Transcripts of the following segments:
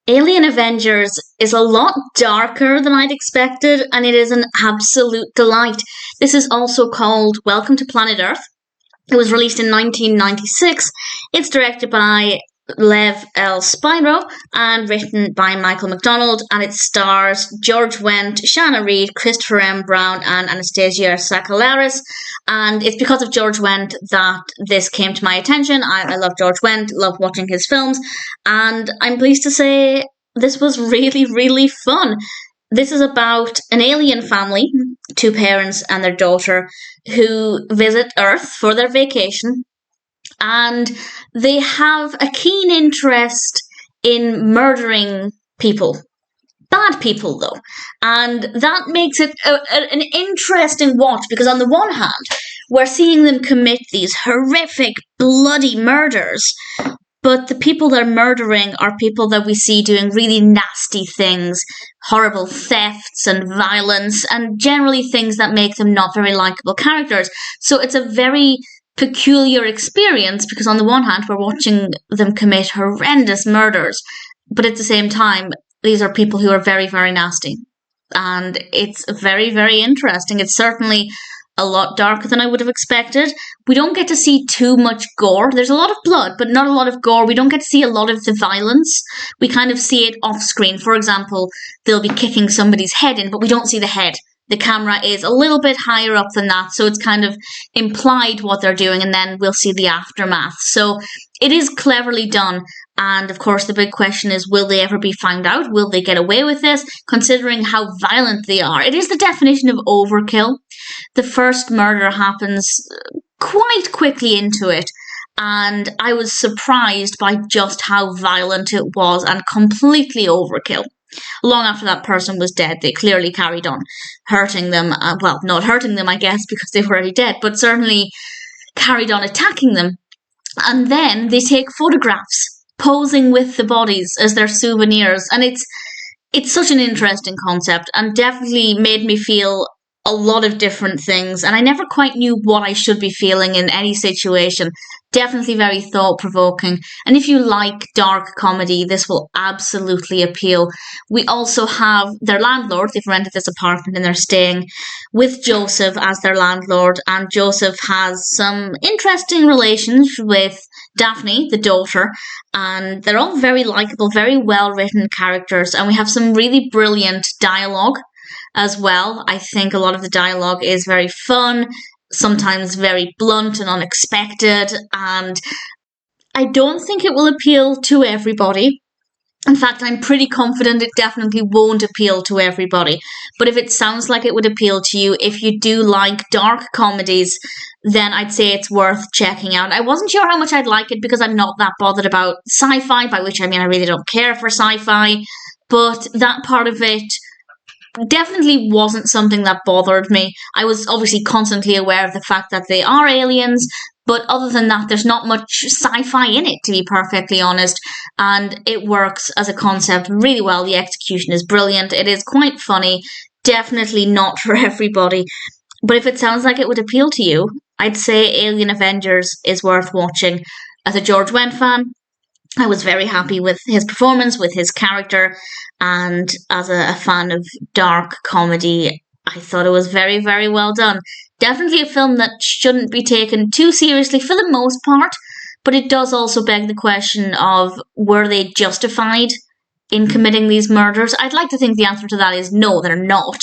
Alien Avengers is a lot darker than I'd expected, and it is an absolute delight. This is also called Welcome to Planet Earth. It was released in 1996. It's directed by Lev L. Spiro and written by Michael MacDonald, and it stars George Wendt, Shanna Reid, Christopher M. Brown, and Anastasia Sakelaris. And it's because of George Wendt that this came to my attention. I love George Wendt, love watching his films, and I'm pleased to say this was really, really fun. This is about an alien family, two parents and their daughter, who visit Earth for their vacation. And they have a keen interest in murdering people. Bad people, though. And that makes it an interesting watch, because on the one hand, we're seeing them commit these horrific, bloody murders, but the people they're murdering are people that we see doing really nasty things, horrible thefts and violence, and generally things that make them not very likable characters. So it's a very peculiar experience, because on the one hand we're watching them commit horrendous murders, but at the same time these are people who are very, very nasty, and it's very, very interesting. It's certainly a lot darker than I would have expected. We don't get to see too much gore. There's a lot of blood, but not a lot of gore. We don't get to see a lot of the violence. We kind of see it off screen. For example, they'll be kicking somebody's head in, but we don't see the head. The camera is a little bit higher up than that, so it's kind of implied what they're doing, and then we'll see the aftermath. So it is cleverly done, and of course the big question is, will they ever be found out? Will they get away with this, considering how violent they are? It is the definition of overkill. The first murder happens quite quickly into it, and I was surprised by just how violent it was and completely overkill. Long after that person was dead, they clearly carried on hurting them. Well, not hurting them, I guess, because they were already dead, but certainly carried on attacking them. And then they take photographs, posing with the bodies as their souvenirs. And it's such an interesting concept, and definitely made me feel a lot of different things. And I never quite knew what I should be feeling in any situation. Definitely very thought-provoking. And if you like dark comedy, this will absolutely appeal. We also have their landlord. They've rented this apartment and they're staying with Joseph as their landlord. And Joseph has some interesting relations with Daphne, the daughter. And they're all very likable, very well-written characters. And we have some really brilliant dialogue as well. I think a lot of the dialogue is very fun, sometimes very blunt and unexpected, and I don't think it will appeal to everybody. In fact, I'm pretty confident it definitely won't appeal to everybody. But if it sounds like it would appeal to you, if you do like dark comedies, then I'd say it's worth checking out. I wasn't sure how much I'd like it, because I'm not that bothered about sci-fi, by which I mean I really don't care for sci-fi, but that part of it definitely wasn't something that bothered me. I was obviously constantly aware of the fact that they are aliens, but other than that, there's not much sci-fi in it, to be perfectly honest, and it works as a concept really well. The execution is brilliant. It is quite funny. Definitely not for everybody, but if it sounds like it would appeal to you, I'd say Alien Avengers is worth watching. As a George Wendt fan, I was very happy with his performance, with his character, and as a fan of dark comedy, I thought it was very, very well done. Definitely a film that shouldn't be taken too seriously for the most part, but it does also beg the question of, were they justified in committing these murders? I'd like to think the answer to that is no, they're not,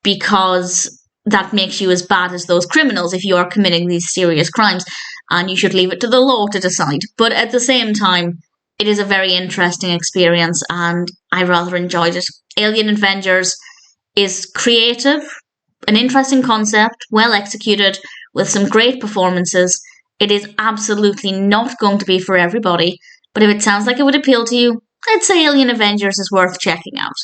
because that makes you as bad as those criminals if you are committing these serious crimes, and you should leave it to the law to decide. But at the same time, it is a very interesting experience, and I rather enjoyed it. Alien Avengers is creative, an interesting concept, well executed, with some great performances. It is absolutely not going to be for everybody, but if it sounds like it would appeal to you, I'd say Alien Avengers is worth checking out.